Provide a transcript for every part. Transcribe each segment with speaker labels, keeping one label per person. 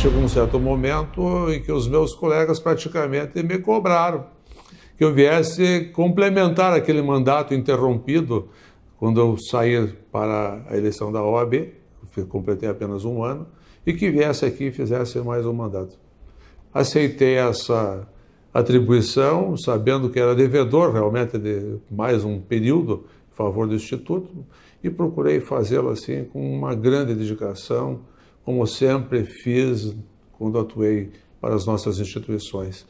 Speaker 1: chegou um certo momento em que os meus colegas praticamente me cobraram que eu viesse complementar aquele mandato interrompido quando eu saí para a eleição da OAB, completei apenas um ano, e que viesse aqui e fizesse mais um mandato. Aceitei essa atribuição, sabendo que era devedor realmente de mais um período em favor do Instituto, e procurei fazê-lo assim com uma grande dedicação, como sempre fiz quando atuei para as nossas instituições.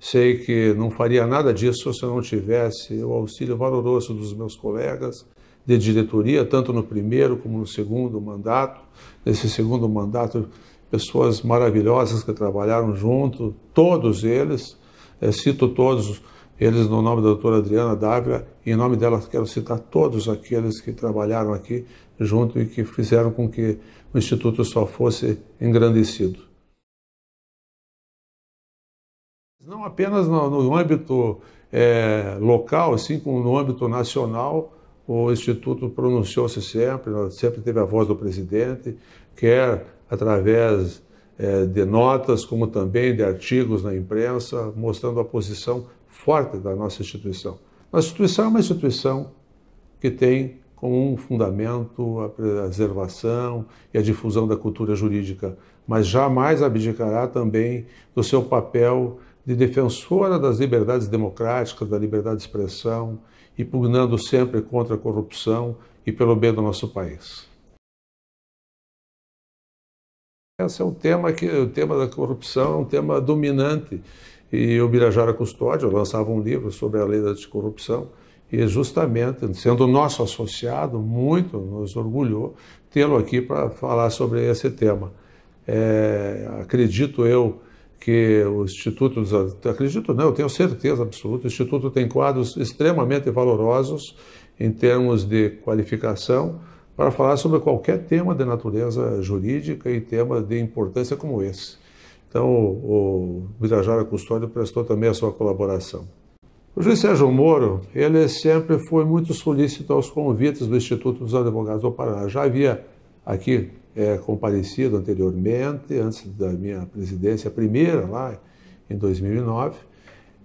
Speaker 1: Sei que não faria nada disso se eu não tivesse o auxílio valoroso dos meus colegas de diretoria, tanto no primeiro como no segundo mandato. Nesse segundo mandato, pessoas maravilhosas que trabalharam junto, todos eles, cito todos eles no nome da doutora Adriana Dávila, e em nome dela quero citar todos aqueles que trabalharam aqui junto e que fizeram com que o Instituto só fosse engrandecido. Não apenas no âmbito local, assim como no âmbito nacional, o Instituto pronunciou-se sempre teve a voz do presidente, quer através de notas, como também de artigos na imprensa, mostrando a posição forte da nossa instituição. Nossa instituição é uma instituição que tem como um fundamento a preservação e a difusão da cultura jurídica, mas jamais abdicará também do seu papel de defensora das liberdades democráticas, da liberdade de expressão, e pugnando sempre contra a corrupção e pelo bem do nosso país. Esse é o tema da corrupção é um tema dominante, e o Birajara Custódio lançava um livro sobre a lei da anticorrupção, e justamente, sendo nosso associado, muito nos orgulhou tê-lo aqui para falar sobre esse tema. Acredito eu que o Instituto, eu tenho certeza absoluta, o Instituto tem quadros extremamente valorosos em termos de qualificação para falar sobre qualquer tema de natureza jurídica e tema de importância como esse. Então, o Birajara Custódio prestou também a sua colaboração. O juiz Sérgio Moro, ele sempre foi muito solícito aos convites do Instituto dos Advogados do Paraná. Já havia aqui comparecido anteriormente, antes da minha presidência, a primeira, lá em 2009,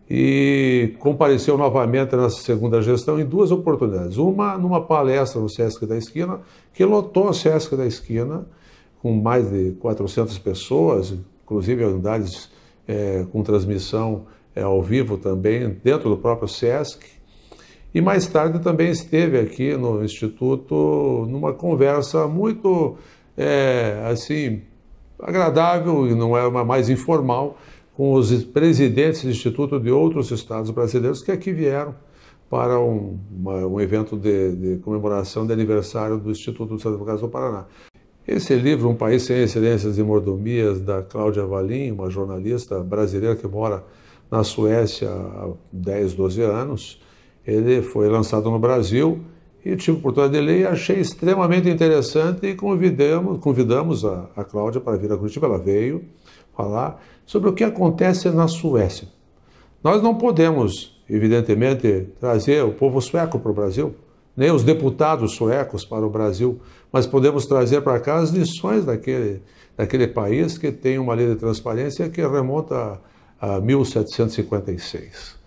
Speaker 1: e compareceu novamente nessa segunda gestão em duas oportunidades. Uma numa palestra no Sesc da Esquina, que lotou o Sesc da Esquina, com mais de 400 pessoas, inclusive unidades com transmissão ao vivo também, dentro do próprio Sesc. E mais tarde também esteve aqui no Instituto numa conversa muito assim, agradável e não é uma mais informal, com os presidentes do Instituto de outros estados brasileiros que aqui vieram para um evento de comemoração de aniversário do Instituto dos Advogados do Paraná. Esse livro, Um País Sem Excelências e Mordomias, da Cláudia Valim, uma jornalista brasileira que mora na Suécia há 10, 12 anos, ele foi lançado no Brasil e tive a oportunidade de ler e achei extremamente interessante e convidamos a Cláudia para vir a Curitiba. Ela veio falar sobre o que acontece na Suécia. Nós não podemos, evidentemente, trazer o povo sueco para o Brasil, nem os deputados suecos para o Brasil, mas podemos trazer para cá as lições daquele país que tem uma lei de transparência que remonta a 1756.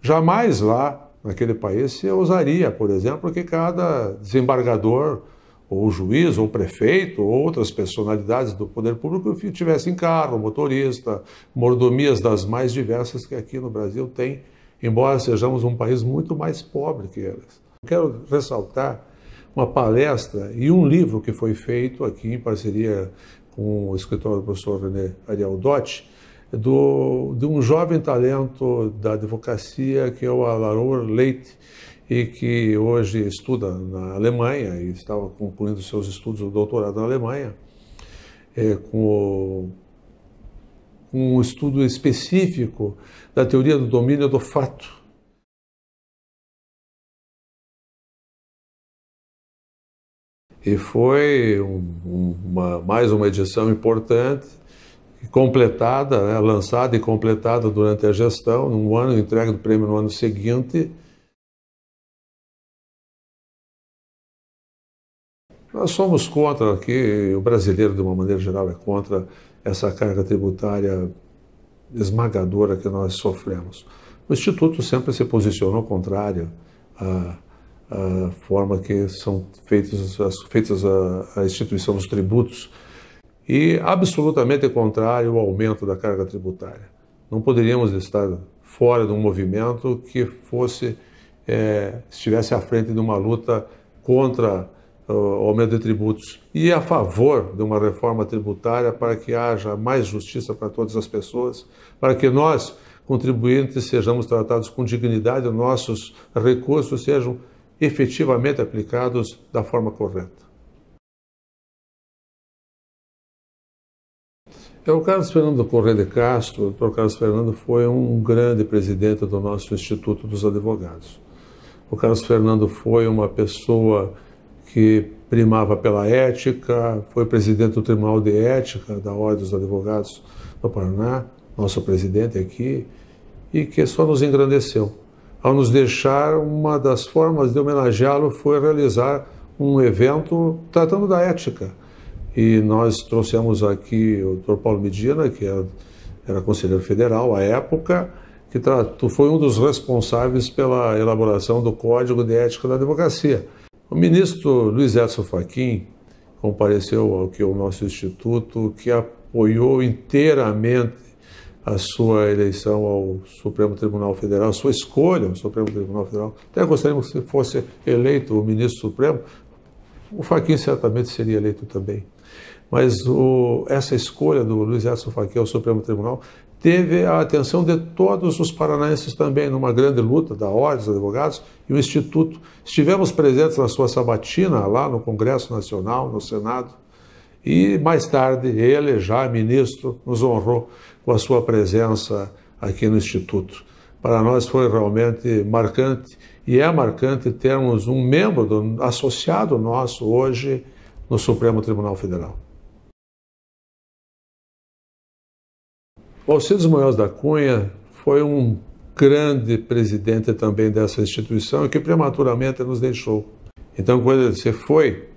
Speaker 1: Jamais lá, naquele país, se ousaria, por exemplo, que cada desembargador, ou juiz, ou prefeito, ou outras personalidades do poder público tivessem carro, motorista, mordomias das mais diversas que aqui no Brasil tem, embora sejamos um país muito mais pobre que eles. Quero ressaltar uma palestra e um livro que foi feito aqui em parceria com o escritor professor René Ariel Dotti, de um jovem talento da advocacia, que é o Alaor Leite, e que hoje estuda na Alemanha e estava concluindo seus estudos do doutorado na Alemanha, com um estudo específico da teoria do domínio do fato. E foi mais uma edição importante, completada, lançada e completada durante a gestão, num ano, entrega do prêmio no ano seguinte. Nós somos contra aqui, o brasileiro de uma maneira geral é contra essa carga tributária esmagadora que nós sofremos. O Instituto sempre se posicionou contrário à forma que são feitas a instituição dos tributos e absolutamente contrário ao aumento da carga tributária. Não poderíamos estar fora de um movimento que estivesse à frente de uma luta contra o aumento de tributos e a favor de uma reforma tributária para que haja mais justiça para todas as pessoas, para que nós, contribuintes, sejamos tratados com dignidade, nossos recursos sejam efetivamente aplicados da forma correta. O Carlos Fernando Corrêa de Castro, o doutor Carlos Fernando foi um grande presidente do nosso Instituto dos Advogados. O Carlos Fernando foi uma pessoa que primava pela ética, foi presidente do Tribunal de Ética da Ordem dos Advogados do Paraná, nosso presidente aqui, e que só nos engrandeceu. Ao nos deixar, uma das formas de homenageá-lo foi realizar um evento tratando da ética. E nós trouxemos aqui o Dr. Paulo Medina, que era conselheiro federal à época, que foi um dos responsáveis pela elaboração do Código de Ética da Advocacia. O ministro Luiz Edson Fachin compareceu aqui ao nosso instituto, que apoiou inteiramente a sua eleição ao Supremo Tribunal Federal, a sua escolha ao Supremo Tribunal Federal. Até gostaríamos que fosse eleito o ministro Supremo. O Fachin certamente seria eleito também. Mas essa escolha do Luiz Edson Fachin ao Supremo Tribunal teve a atenção de todos os paranaenses também, numa grande luta da Ordem dos Advogados e o Instituto. Estivemos presentes na sua sabatina, lá no Congresso Nacional, no Senado, e mais tarde ele, já ministro, nos honrou com a sua presença aqui no Instituto. Para nós foi realmente marcante, e é marcante termos um membro associado nosso hoje no Supremo Tribunal Federal. O Alcides Munhoz da Cunha foi um grande presidente também dessa instituição e que prematuramente nos deixou. Então, quando ele se foi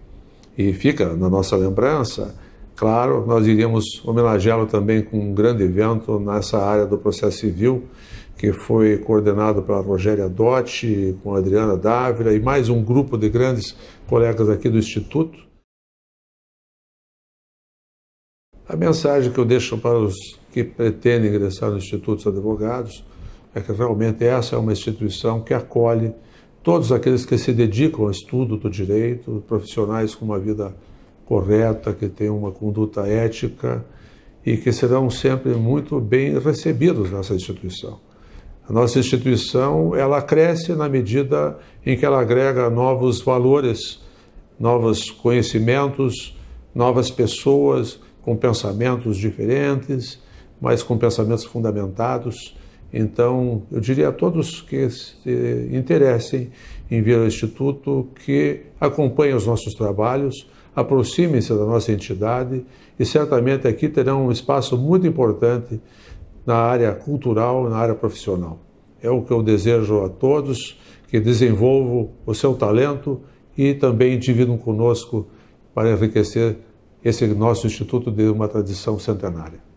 Speaker 1: e fica na nossa lembrança, claro, nós iríamos homenageá-lo também com um grande evento nessa área do processo civil, que foi coordenado pela Rogéria Dotti, com a Adriana Dávila e mais um grupo de grandes colegas aqui do Instituto. A mensagem que eu deixo para os que pretendem ingressar no Instituto dos Advogados é que realmente essa é uma instituição que acolhe todos aqueles que se dedicam ao estudo do direito, profissionais com uma vida correta, que têm uma conduta ética e que serão sempre muito bem recebidos nessa instituição. A nossa instituição, ela cresce na medida em que ela agrega novos valores, novos conhecimentos, novas pessoas com pensamentos diferentes, mas com pensamentos fundamentados. Então, eu diria a todos que se interessem em vir ao Instituto que acompanhem os nossos trabalhos, aproximem-se da nossa entidade e certamente aqui terão um espaço muito importante na área cultural, na área profissional. É o que eu desejo a todos, que desenvolvam o seu talento e também dividam conosco para enriquecer esse nosso instituto de uma tradição centenária.